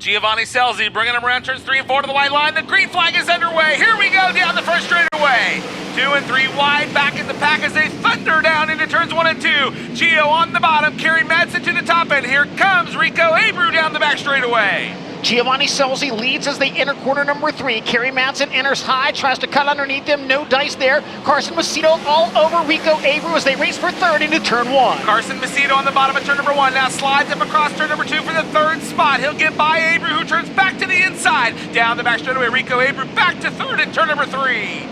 Giovanni Scelzi bringing him around turns 3 and 4 to the white line. The green flag is underway. Here we go down the first straightaway. 2 and 3 wide, back in the pack as they thunder down into turns 1 and 2. Gio on the bottom, carrying Madsen to the top end. Here comes Rico Abreu down the back straightaway. Giovanni Scelzi leads as they enter corner number 3. Kerry Madsen enters high, tries to cut underneath them. No dice there. Carson Macedo all over Rico Abreu as they race for third into turn 1. Carson Macedo on the bottom of turn number 1. Now slides up across turn number 2 for the third spot. He'll get by Abreu, who turns back to the inside. Down the back straightaway, Rico Abreu back to third in turn number 3.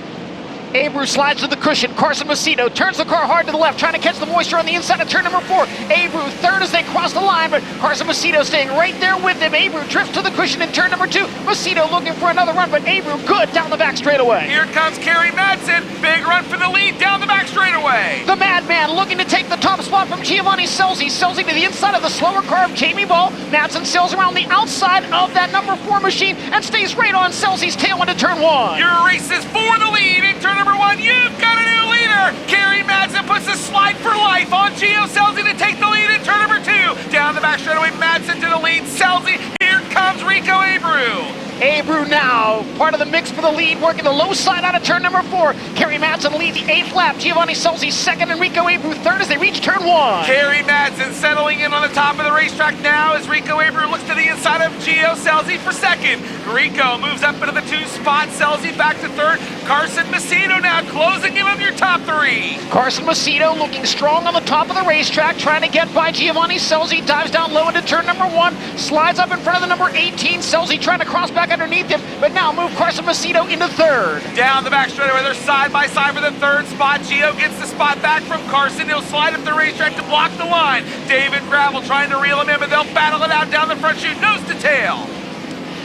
Abreu slides to the cushion. Carson Macedo turns the car hard to the left, trying to catch the moisture on the inside of turn number 4. Abreu third as they cross the line, but Carson Macedo staying right there with him. Abreu drifts to the cushion in turn number 2. Macedo looking for another run, but Abreu good down the back straightaway. Here comes Kerry Madsen. Big run for the lead down the back straightaway. The Madman looking to take the top spot from Giovanni Scelzi. Scelzi to the inside of the slower car of Jamie Ball. Madsen sails around the outside of that number 4 machine and stays right on Scelzi's tail into turn 1. Your race is for the lead in turn number 1. You've got a new leader. Kerry Madsen puts a slide for life on Gio Scelzi to take the lead in turn number 2. Down the back straightaway, Madsen to the lead. Scelzi, here comes Rico Abreu. Abreu now, part of the mix for the lead, working the low side out of turn number 4. Kerry Madsen leads the 8th lap. Giovanni Scelzi second and Rico Abreu third as they reach turn 1. Kerry Madsen settling in on the top of the racetrack now as Rico Abreu looks to the inside of Gio Scelzi for second. Rico moves up into the 2 spot. Scelzi back to third. Carson Macedo now closing in on your top 3. Carson Macedo looking strong on the top of the racetrack, trying to get by Giovanni Scelzi. Dives down low into turn number 1. Slides up in front of the number 18. Scelzi trying to cross back underneath him, but now move Carson Macedo into third. Down the back straightaway, they're side by side for the third spot. Gio gets the spot back from Carson. He'll slide up the racetrack to block the line. David Gravel trying to reel him in, but they'll battle it out down the front chute, nose to tail.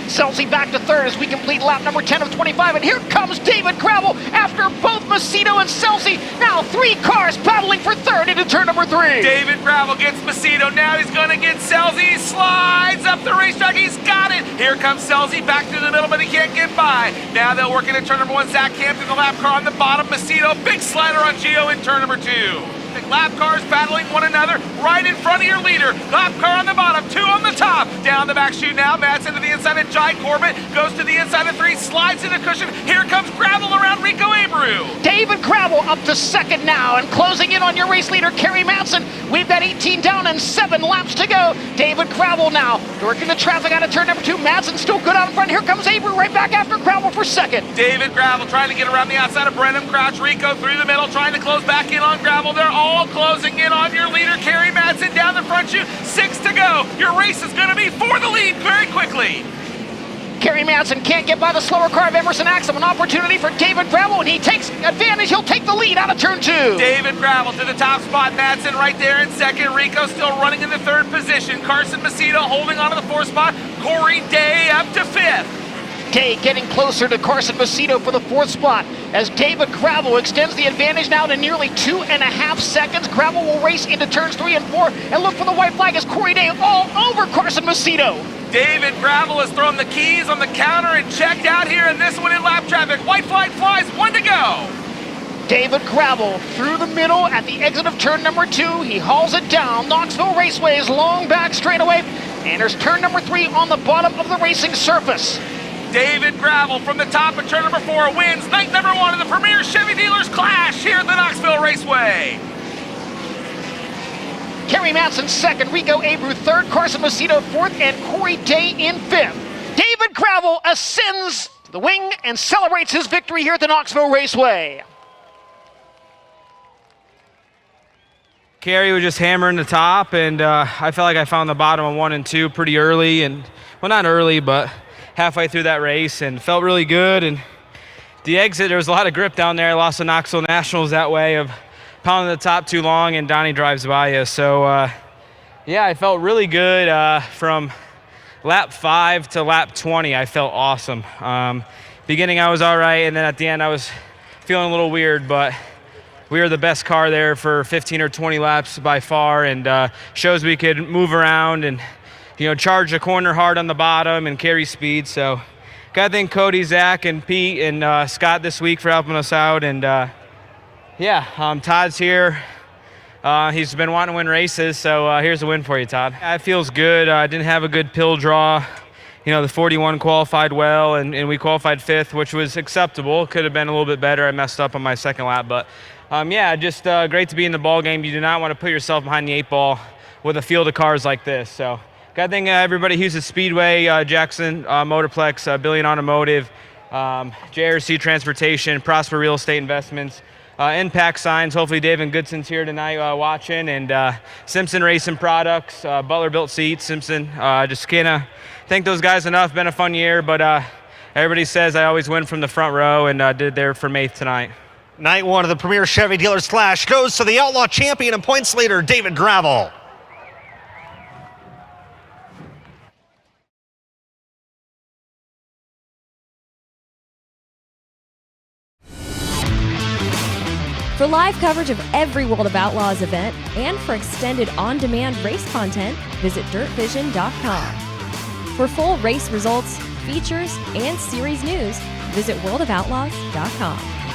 Scelzi back to third as we complete lap number 10 of 25, and here comes David Gravel after both Macedo and Scelzi. Now 3 cars battling for third into turn number 3. David Gravel gets Macedo. Now he's going to get Scelzi. Slides up the racetrack. He's got it. Here comes Scelzi back through the middle, but he can't get by. Now they'll work into turn number 1. Zach Hampton, the lap car on the bottom. Macedo, big slider on Gio in turn number 2. Lap cars battling one another right in front of your leader. Lap car on the bottom, 2 on the top. Down the back chute now. Madsen to the inside of Jai Corbett. Goes to the inside of 3, slides in the cushion. Here comes Gravel around Rico Abreu. David Gravel up to second now and closing in on your race leader, Kerry Madsen. We've got 18 down and 7 laps to go. David Gravel now working the traffic out of turn number 2. Madsen still good out in front. Here comes Abreu right back after Gravel for second. David Gravel trying to get around the outside of Brenham Crouch. Rico through the middle trying to close back in on Gravel. They're all closing in on your leader, Kerry Madsen, down the front chute. 6 to go. Your race is going to be for the lead very quickly. Kerry Madsen can't get by the slower car of Emerson Axum. An opportunity for David Gravel, and he takes advantage. He'll take the lead out of turn 2. David Gravel to the top spot. Madsen right there in second. Rico still running in the 3rd position. Carson Macedo holding on to the 4th spot. Corey Day up to 5th. Day getting closer to Carson Macedo for the 4th spot as David Gravel extends the advantage now to nearly 2.5 seconds. Gravel will race into turns 3 and 4 and look for the white flag as Corey Day all over Carson Macedo. David Gravel has thrown the keys on the counter and checked out here in this one in lap traffic. White flag flies, 1 to go. David Gravel through the middle at the exit of turn number 2. He hauls it down. Knoxville Raceway's long back straightaway. Enters turn number 3 on the bottom of the racing surface. David Gravel from the top of turn number 4 wins night number 1 of the Premier Chevy Dealers Clash here at the Knoxville Raceway. Kerry Madsen second, Rico Abreu third, Carson Macedo 4th, and Corey Day in 5th. David Gravel ascends to the wing and celebrates his victory here at the Knoxville Raceway. Kerry was just hammering the top, and I felt like I found the bottom of 1 and 2 pretty early, and well, not early, but halfway through that race, and felt really good. And the exit, there was a lot of grip down there. I lost the Knoxville Nationals that way of pounding the top too long, and Donnie drives by you. So, yeah, I felt really good from lap 5 to lap 20. I felt awesome. Beginning, I was all right, and then at the end, I was feeling a little weird, but we were the best car there for 15 or 20 laps by far, and shows we could move around and, you know, charge the corner hard on the bottom and carry speed. So gotta thank Cody, Zach, and Pete, and Scott this week for helping us out. And yeah, Todd's here. He's been wanting to win races, so here's a win for you, Todd. It feels good. I didn't have a good pill draw. the 41 qualified well, and we qualified 5th, which was acceptable. Could have been a little bit better. I messed up on my second lap, but yeah, just great to be in the ball game. You do not want to put yourself behind the 8 ball with a field of cars like this. So gotta thank everybody, Houston Speedway, Jackson Motorplex, Billion Automotive, JRC Transportation, Prosper Real Estate Investments, Impact Signs. Hopefully Dave and Goodson's here tonight watching, and Simpson Racing Products, Butler Built Seats, Simpson. Just can't thank those guys enough. Been a fun year, but everybody says I always win from the front row, and did there for 8th tonight. Night 1 of the Premier Chevy Dealers Clash goes to the Outlaw champion and points leader, David Gravel. For live coverage of every World of Outlaws event and for extended on-demand race content, visit DirtVision.com. For full race results, features, and series news, visit WorldofOutlaws.com.